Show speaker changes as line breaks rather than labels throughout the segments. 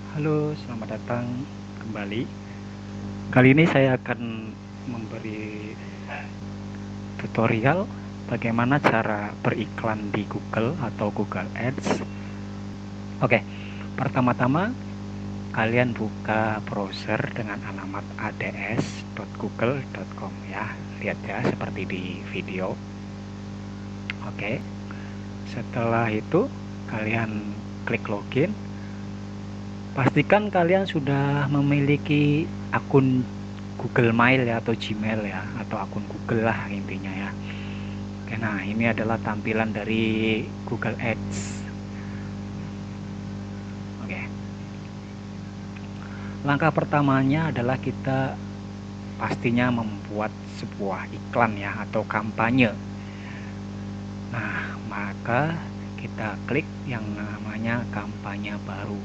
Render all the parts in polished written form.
Halo, selamat datang kembali. Kali ini saya akan memberi tutorial bagaimana cara beriklan di Google atau Google Ads. Oke, pertama-tama kalian buka browser dengan alamat ads.google.com ya. Lihat ya, seperti di video. Oke, setelah itu kalian klik login. Pastikan kalian sudah memiliki akun Google Mail ya, atau Gmail ya, atau akun Google lah intinya ya. Oke, nah ini adalah tampilan dari Google Ads. Oke, langkah pertamanya adalah kita pastinya membuat sebuah iklan ya, atau kampanye. Nah, maka kita klik yang namanya kampanye baru.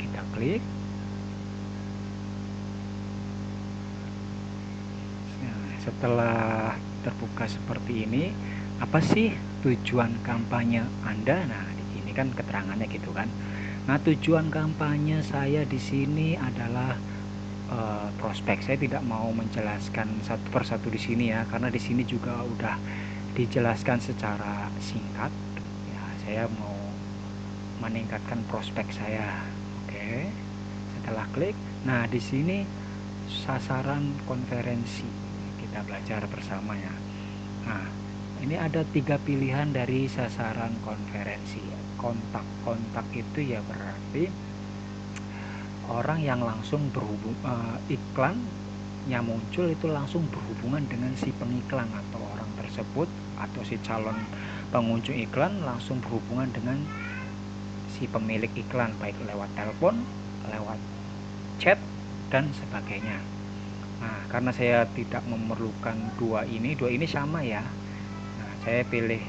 Kita klik. Nah, setelah terbuka seperti ini, apa sih tujuan kampanye Anda? Nah, di sini kan keterangannya gitu kan. Nah, tujuan kampanye saya di sini adalah prospek. Saya tidak mau menjelaskan satu persatu di sini ya, karena di sini juga udah dijelaskan secara singkat. Ya, saya mau meningkatkan prospek saya. Oke. Setelah klik, nah di sini sasaran konferensi. Kita belajar bersama ya. Nah, ini ada 3 pilihan dari sasaran konferensi. Kontak itu ya berarti orang yang langsung iklannya muncul itu langsung berhubungan dengan si pengiklan atau orang tersebut, atau si calon pengunjung iklan langsung berhubungan dengan si pemilik iklan, baik lewat telepon, lewat chat, dan sebagainya. Nah, karena saya tidak memerlukan dua ini sama ya. Nah, saya pilih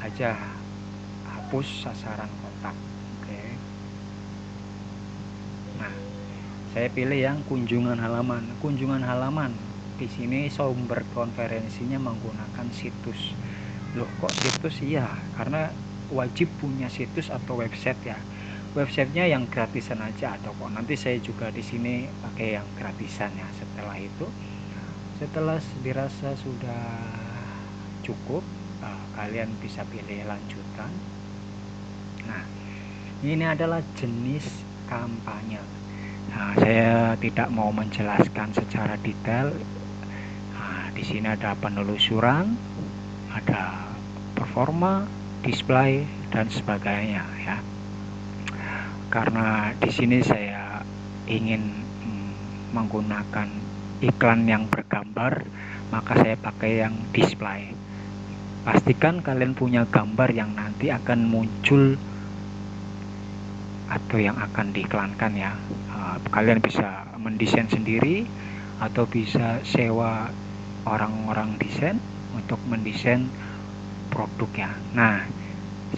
aja hapus sasaran kontak. Oke. Nah, saya pilih yang kunjungan halaman. Di sini sumber konferensinya menggunakan situs. Loh, kok situs? Iya, karena wajib punya situs atau website ya. Websitenya yang gratisan aja, atau kok nanti saya juga di sini pakai yang gratisan ya. Setelah dirasa sudah cukup, kalian bisa pilih lanjutan. Nah, ini adalah jenis kampanye. Nah, saya tidak mau menjelaskan secara detail. Nah, di sini ada penelusuran, ada performa, display, dan sebagainya ya. Karena di sini saya ingin menggunakan iklan yang bergambar, maka saya pakai yang display. Pastikan kalian punya gambar yang nanti akan muncul atau yang akan diiklankan ya. Kalian bisa mendesain sendiri atau bisa sewa orang-orang desain untuk mendesain produk ya. Nah,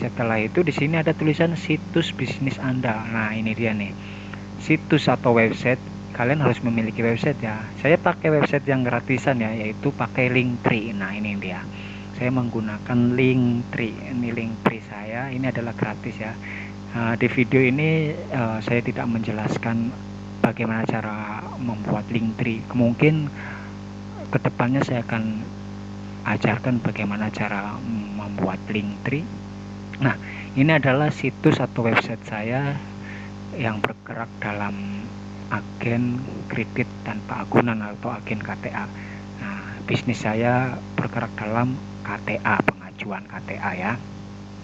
setelah itu di sini ada tulisan situs bisnis Anda. Nah, ini dia nih. Situs atau website, kalian harus memiliki website ya. Saya pakai website yang gratisan ya, yaitu pakai Linktree. Nah, ini dia. Saya menggunakan Linktree. Ini Linktree saya, ini adalah gratis ya. Di video ini saya tidak menjelaskan bagaimana cara membuat Linktree. Mungkin kedepannya saya akan ajarkan bagaimana cara membuat Linktree. Nah, ini adalah situs atau website saya yang bergerak dalam agen kredit tanpa agunan atau agen KTA. Nah, bisnis saya bergerak dalam KTA, pengajuan KTA ya.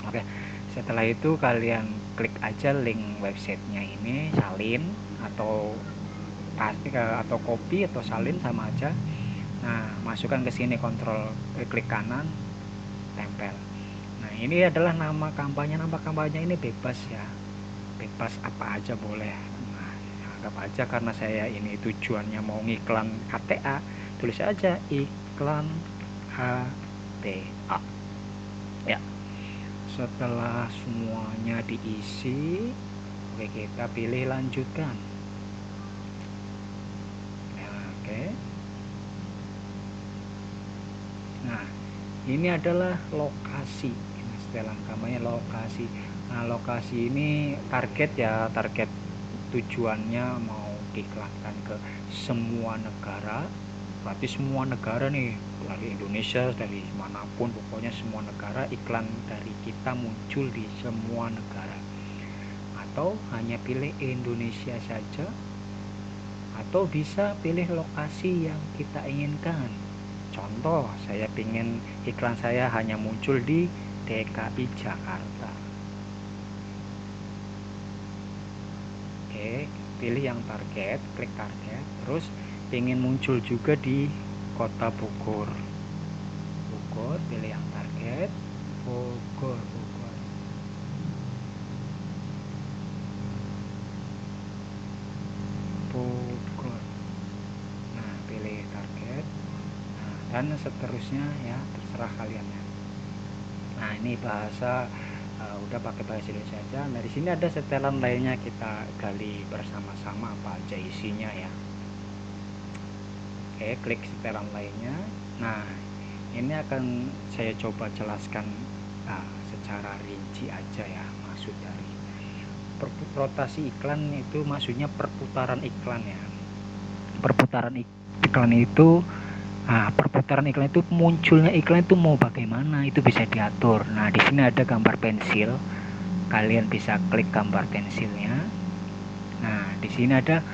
Oke, setelah itu kalian klik aja link websitenya ini, salin atau copy atau salin sama aja. Nah, masukkan ke sini, klik kanan, tempel. Nah, ini adalah nama kampanye. Nama kampanye ini bebas ya, bebas apa aja boleh. Nah, anggap aja karena saya ini tujuannya mau ngiklan KTA, tulis aja iklan KTA ya. Setelah semuanya diisi, oke, kita pilih lanjutkan. Oke. Nah, ini adalah lokasi. Setelah kampanye lokasi. Nah, lokasi ini target ya, target tujuannya mau diiklankan ke semua negara, berarti semua negara nih, dari Indonesia, dari manapun, pokoknya semua negara, iklan dari kita muncul di semua negara. Atau hanya pilih Indonesia saja, atau bisa pilih lokasi yang kita inginkan. Contoh, saya ingin iklan saya hanya muncul di DKI Jakarta. Oke, pilih yang target, klik target, terus ingin muncul juga di kota Bogor. Bogor, pilih yang target, Bogor. Nah, pilih target. Nah, dan seterusnya ya, terserah kalian ya. Nah, ini bahasa udah pakai bahasa Indonesia aja. Nah, di sini ada setelan lainnya, kita gali bersama-sama apa aja isinya ya. Oke, klik setelan lainnya. Nah, ini akan saya coba jelaskan secara rinci aja ya, maksud dari rotasi iklan itu maksudnya perputaran iklan ya. Perputaran iklan itu perputaran iklan itu munculnya iklan itu mau bagaimana itu bisa diatur. Nah, di sini ada gambar pensil. Kalian bisa klik gambar pensilnya. Nah, di sini ada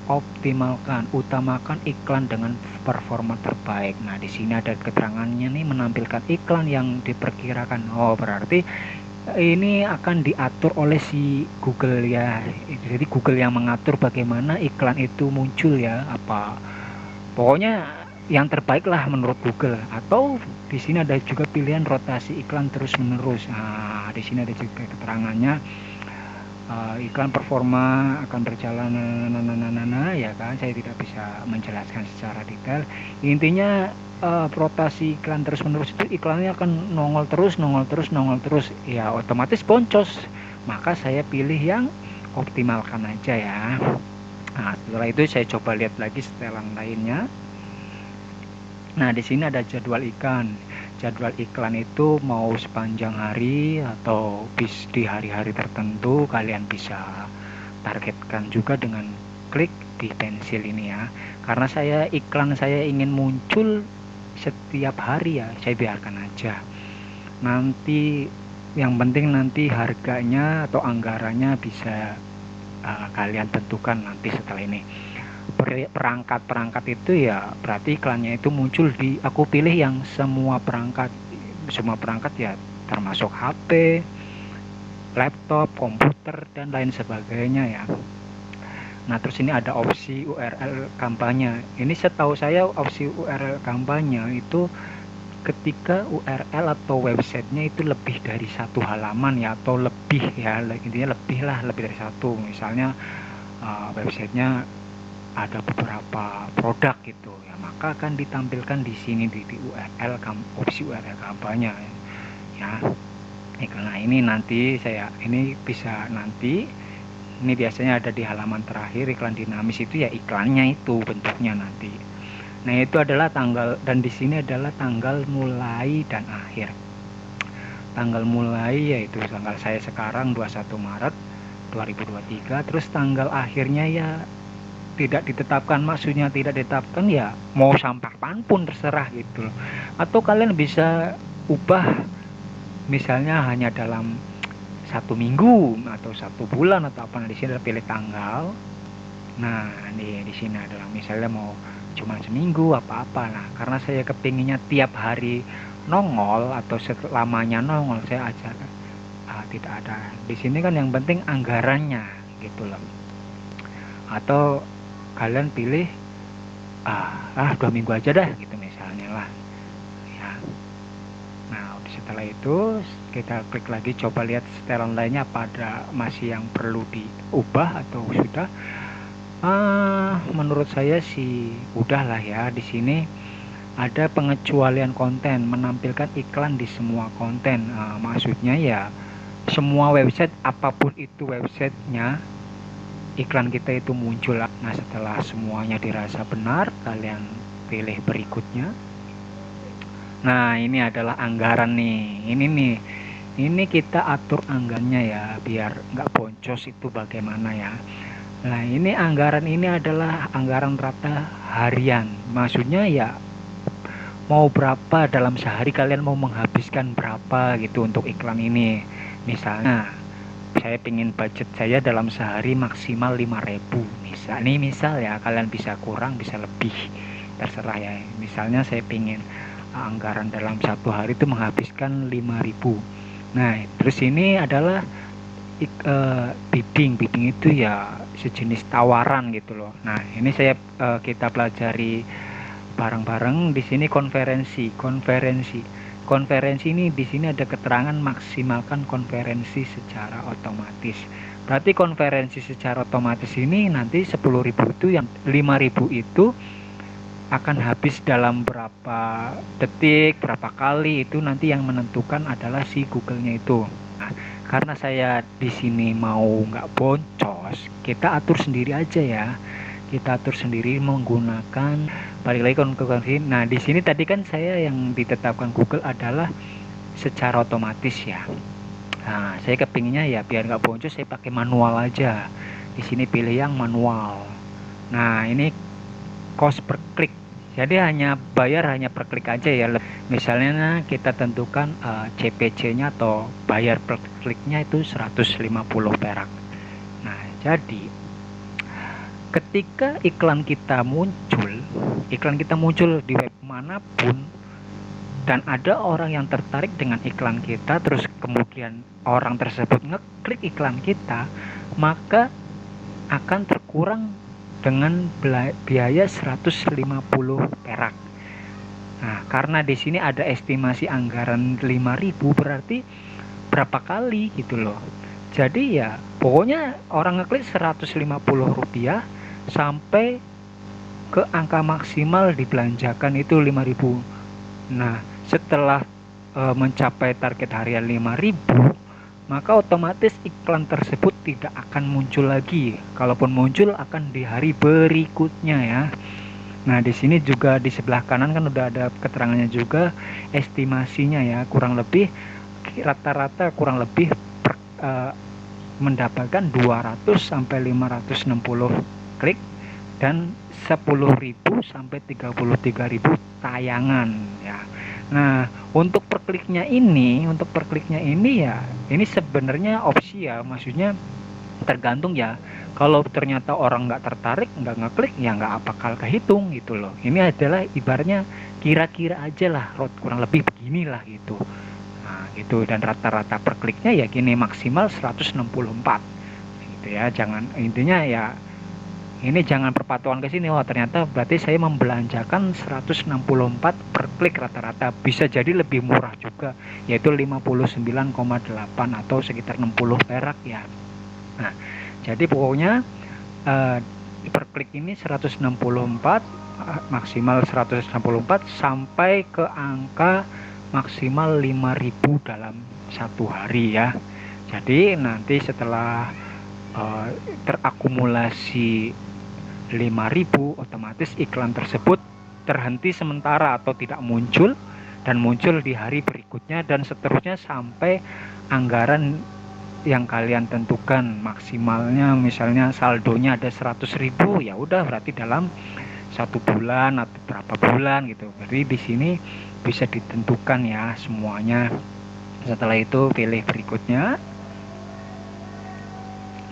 optimalkan, utamakan iklan dengan performa terbaik. Nah, di sini ada keterangannya nih, menampilkan iklan yang diperkirakan. Oh, berarti ini akan diatur oleh si Google ya. Jadi Google yang mengatur bagaimana iklan itu muncul ya. Apa pokoknya yang terbaik lah menurut Google. Atau di sini ada juga pilihan rotasi iklan terus menerus. Nah, di sini ada juga keterangannya, iklan performa akan berjalan ya kan, saya tidak bisa menjelaskan secara detail. Intinya rotasi iklan terus menerus itu iklannya akan nongol terus ya, otomatis boncos. Maka saya pilih yang optimalkan aja ya. Nah, setelah itu saya coba lihat lagi setelan lainnya. Nah, di sini ada jadwal iklan. Jadwal iklan itu mau sepanjang hari atau di hari-hari tertentu, kalian bisa targetkan juga dengan klik di pensil ini ya. Karena iklan saya ingin muncul setiap hari ya, saya biarkan aja. Nanti yang penting nanti harganya atau anggarannya bisa kalian tentukan nanti setelah ini. Perangkat itu ya berarti iklannya itu muncul di, aku pilih yang semua perangkat ya, termasuk HP, laptop, komputer, dan lain sebagainya ya. Nah, terus ini ada opsi URL kampanye. Ini setahu saya opsi URL kampanye itu ketika URL atau websitenya itu lebih dari satu halaman ya, atau lebih ya, intinya lebih dari satu. Misalnya websitenya ada beberapa produk gitu ya, maka akan ditampilkan di sini di URL opsi URL kampanye ya. Nah, ini nanti ini bisa nanti, ini biasanya ada di halaman terakhir. Iklan dinamis itu ya iklannya itu bentuknya nanti. Nah, itu adalah tanggal, dan di sini adalah tanggal mulai dan akhir. Tanggal mulai yaitu tanggal saya sekarang 21 Maret 2023, terus tanggal akhirnya ya tidak ditetapkan, maksudnya tidak ditetapkan ya mau sampai kapanpun terserah gitu. Atau kalian bisa ubah, misalnya hanya dalam 1 minggu atau 1 bulan atau apa. Nah, di sini pilih tanggal. Nah, di sini adalah misalnya mau cuma seminggu apa-apa. Nah, karena saya kepinginnya tiap hari nongol atau selamanya nongol, saya ajar tidak ada. Di sini kan yang penting anggarannya gitu loh. Atau kalian pilih 2 minggu aja dah gitu misalnya lah ya. Nah, setelah itu kita klik lagi, coba lihat setelan lainnya pada masih yang perlu diubah atau sudah. Menurut saya sih udah lah ya. Di sini ada pengecualian konten, menampilkan iklan di semua konten. Maksudnya ya semua website, apapun itu websitenya, iklan kita itu muncul. Nah, setelah semuanya dirasa benar, kalian pilih berikutnya. Nah, ini adalah anggaran nih. Ini nih ini kita atur anggarannya ya, biar nggak boncos itu bagaimana ya. Nah, ini anggaran ini adalah anggaran rata harian. Maksudnya ya mau berapa dalam sehari, kalian mau menghabiskan berapa gitu untuk iklan ini. Misalnya saya pingin budget saya dalam sehari maksimal 5.000 misal ya, kalian bisa kurang bisa lebih terserah ya. Misalnya saya pingin anggaran dalam satu hari itu menghabiskan 5.000. Nah terus ini adalah bidding itu ya sejenis tawaran gitu loh. Nah ini kita pelajari bareng-bareng. Di sini konferensi ini di sini ada keterangan maksimalkan konferensi secara otomatis. Berarti konferensi secara otomatis ini nanti 10.000 itu, yang 5.000 itu akan habis dalam berapa detik, berapa kali, itu nanti yang menentukan adalah si Google-nya itu. Nah, karena saya di sini mau nggak boncos, kita atur sendiri aja ya. Kita atur sendiri menggunakan, balik lagi ke. Nah, di sini tadi kan saya yang ditetapkan Google adalah secara otomatis ya. Nah, saya kepinginnya ya biar nggak boncos saya pakai manual aja. Di sini pilih yang manual. Nah, ini cost per klik. Jadi bayar hanya per klik aja ya. Misalnya kita tentukan CPC-nya atau bayar per kliknya itu 150 perak. Nah, jadi ketika iklan kita muncul di web manapun dan ada orang yang tertarik dengan iklan kita, terus kemudian orang tersebut ngeklik iklan kita, maka akan terkurang dengan biaya 150 perak. Nah, karena di sini ada estimasi anggaran 5.000, berarti berapa kali gitu loh. Jadi ya pokoknya orang ngeklik 150 rupiah sampai ke angka maksimal dibelanjakan itu 5.000. Nah, setelah mencapai target harian 5.000, maka otomatis iklan tersebut tidak akan muncul lagi. Kalaupun muncul akan di hari berikutnya ya. Nah, di sini juga di sebelah kanan kan udah ada keterangannya juga, estimasinya ya, kurang lebih rata-rata kurang lebih mendapatkan 200 sampai 560 klik dan 10.000 sampai 33.000 tayangan ya. Nah, untuk per kliknya ini ya, ini sebenarnya opsi ya, maksudnya tergantung ya. Kalau ternyata orang nggak tertarik, nggak ngeklik, ya nggak bakal kehitung gitu loh. Ini adalah ibaratnya kira-kira aja lah, kurang lebih beginilah gitu. Nah, gitu, dan rata-rata per kliknya ya gini, maksimal 164 gitu ya. Jangan, intinya ya ini jangan perpatuan ke sini, wah ternyata berarti saya membelanjakan 164 per klik rata-rata. Bisa jadi lebih murah juga, yaitu 59,8 atau sekitar 60 perak ya. Nah, jadi pokoknya per klik ini 164, maksimal 164 sampai ke angka maksimal 5.000 dalam satu hari ya. Jadi nanti setelah terakumulasi 5.000, otomatis iklan tersebut terhenti sementara atau tidak muncul, dan muncul di hari berikutnya dan seterusnya sampai anggaran yang kalian tentukan maksimalnya. Misalnya saldonya ada 100.000, ya udah berarti dalam 1 bulan atau berapa bulan gitu. Berarti di sini bisa ditentukan ya semuanya. Setelah itu pilih berikutnya.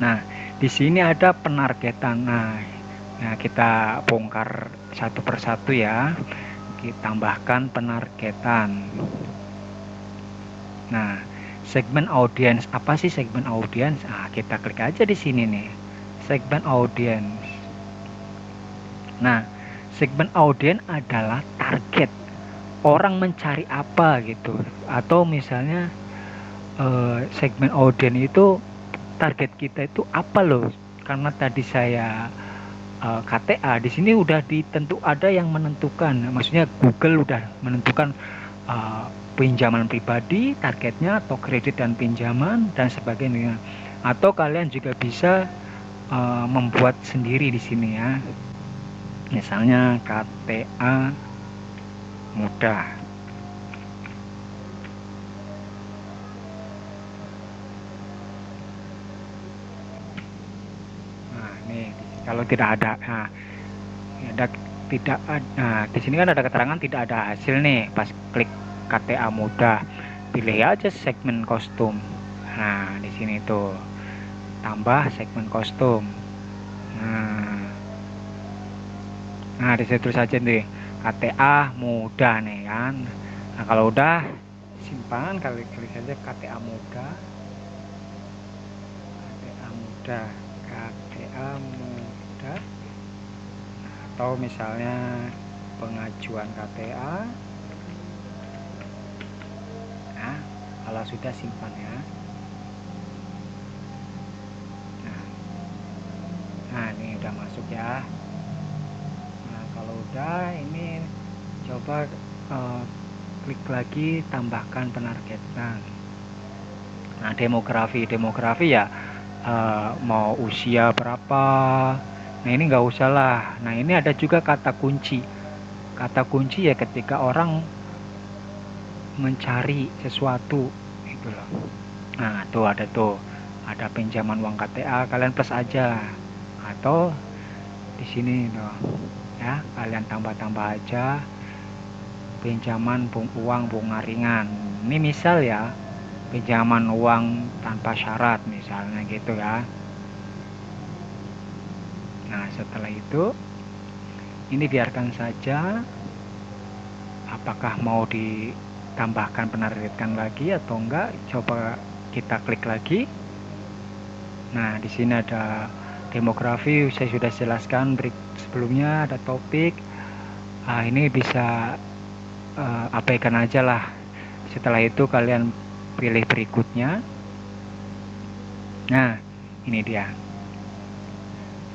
Nah, di sini ada penargetan. Nah, kita bongkar satu persatu ya. Kita tambahkan penargetan. Nah, segmen audiens, apa sih segmen audiens? Nah, kita klik aja di sini nih, segmen audiens. Nah, segmen audiens adalah target orang mencari apa gitu, atau misalnya segmen audiens itu target kita itu apa loh? Karena tadi saya KTA, di sini udah ada yang menentukan, maksudnya Google udah menentukan pinjaman pribadi targetnya, atau kredit dan pinjaman dan sebagainya. Atau kalian juga bisa membuat sendiri di sini ya. Misalnya KTA mudah. nih kalau tidak ada, nah, ada tidak ada, nah, di sini kan ada keterangan tidak ada hasil nih. Pas klik KTA mudah, pilih aja segmen kostum. Nah, di sini tuh tambah segmen kostum. Nah, di situ saja nih KTA mudah nih kan. Nah, kalau udah simpan, klik saja KTA mudah, KTA mudah, KTA mudah. Nah, atau misalnya pengajuan KTA. Nah, kalau sudah simpan ya. Nah, ini udah masuk ya. Nah, kalau udah ini coba klik lagi tambahkan penargetan. Nah, demografi ya, mau usia berapa. Nah, ini nggak usah lah. Nah, ini ada juga kata kunci ya ketika orang mencari sesuatu itu loh. Nah, tuh ada pinjaman uang KTA, kalian plus aja, atau di sini tuh ya, kalian tambah aja pinjaman uang bunga ringan. Ini misal ya, pinjaman uang tanpa syarat misalnya gitu ya. Nah, setelah itu ini biarkan saja. Apakah mau ditambahkan penargetan lagi atau enggak? Coba kita klik lagi. Nah, di sini ada demografi, saya sudah jelaskan sebelumnya, ada topik. Nah, ini bisa abaikan aja lah. Setelah itu kalian pilih berikutnya. Nah, ini dia.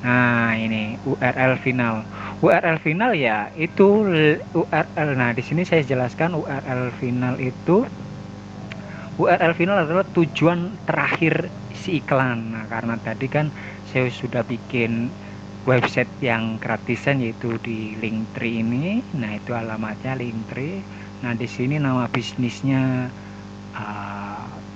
Nah, ini URL final. URL final ya itu URL. Nah, di sini saya jelaskan URL final adalah tujuan terakhir si iklan. Nah, karena tadi kan saya sudah bikin website yang gratisan yaitu di Linktree ini. Nah, itu alamatnya Linktree. Nah, di sini nama bisnisnya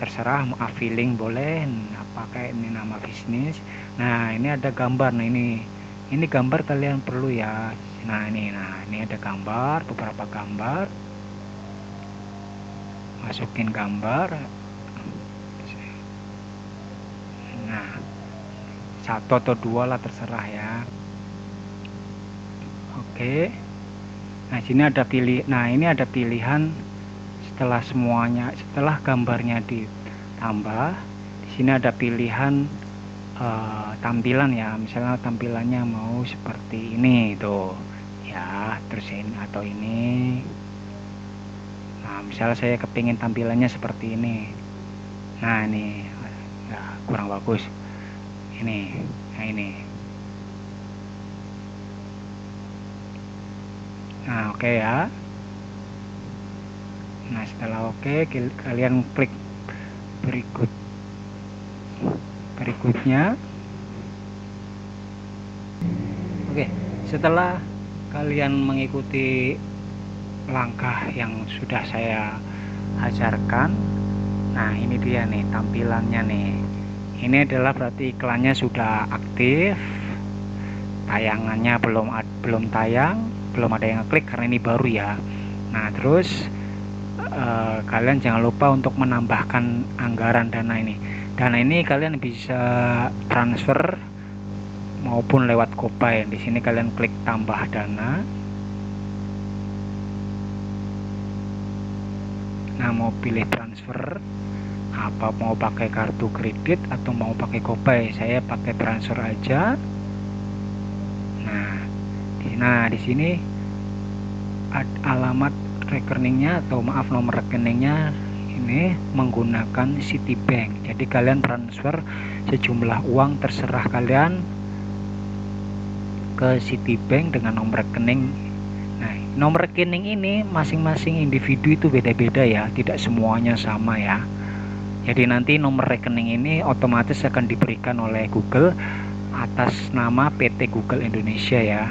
terserah, mau affiliate boleh. Nah, pakai ini nama bisnis. Nah, ini ada gambar. Nah, ini gambar kalian perlu ya. Nah, ini ada gambar, beberapa gambar. Masukin gambar. Nah, satu atau dua lah terserah ya. Oke. Nah, sini ada ini ada pilihan setelah gambarnya ditambah. Di sini ada pilihan tampilan ya, misalnya tampilannya mau seperti ini tuh ya, terus ini atau ini. Nah, misalnya saya kepingin tampilannya seperti ini. Nah, ini kurang bagus ini. Nah, ini. Nah, oke ya. Nah, setelah oke, kalian klik berikutnya. Oke, setelah kalian mengikuti langkah yang sudah saya ajarkan, nah ini dia nih tampilannya nih. Ini adalah berarti iklannya sudah aktif, tayangannya belum tayang, belum ada yang ngeklik karena ini baru ya. Nah, terus kalian jangan lupa untuk menambahkan anggaran dana ini. Dana ini kalian bisa transfer maupun lewat GoPay. Di sini kalian klik tambah dana. Nah, mau pilih transfer apa, mau pakai kartu kredit atau mau pakai GoPay. Saya pakai transfer aja. Nah, di sini alamat rekeningnya atau nomor rekeningnya ini menggunakan Citibank. Jadi kalian transfer sejumlah uang terserah kalian ke Citibank dengan nomor rekening. Nah, nomor rekening ini masing-masing individu itu beda-beda ya, tidak semuanya sama ya. Jadi nanti nomor rekening ini otomatis akan diberikan oleh Google atas nama PT Google Indonesia ya.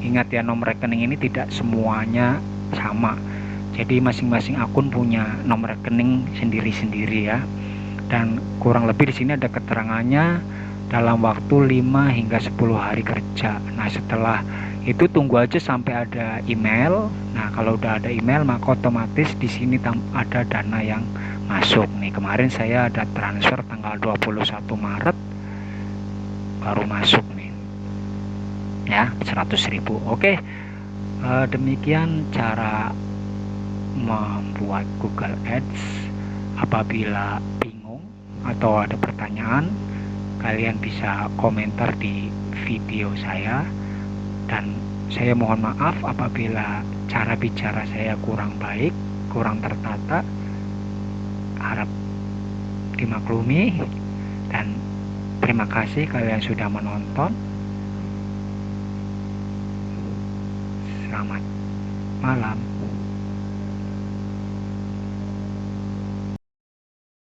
Ingat ya, nomor rekening ini tidak semuanya sama. Jadi masing-masing akun punya nomor rekening sendiri-sendiri ya. Dan kurang lebih di sini ada keterangannya dalam waktu 5 hingga 10 hari kerja. Nah, setelah itu tunggu aja sampai ada email. Nah, kalau udah ada email maka otomatis di sini ada dana yang masuk. Nih, kemarin saya ada transfer tanggal 21 Maret baru masuk nih. Ya, 100.000. Oke. Demikian cara membuat Google Ads. Apabila bingung atau ada pertanyaan, kalian bisa komentar di video saya, dan saya mohon maaf apabila cara bicara saya kurang baik, kurang tertata, harap dimaklumi, dan terima kasih kalian sudah menonton. Selamat malam.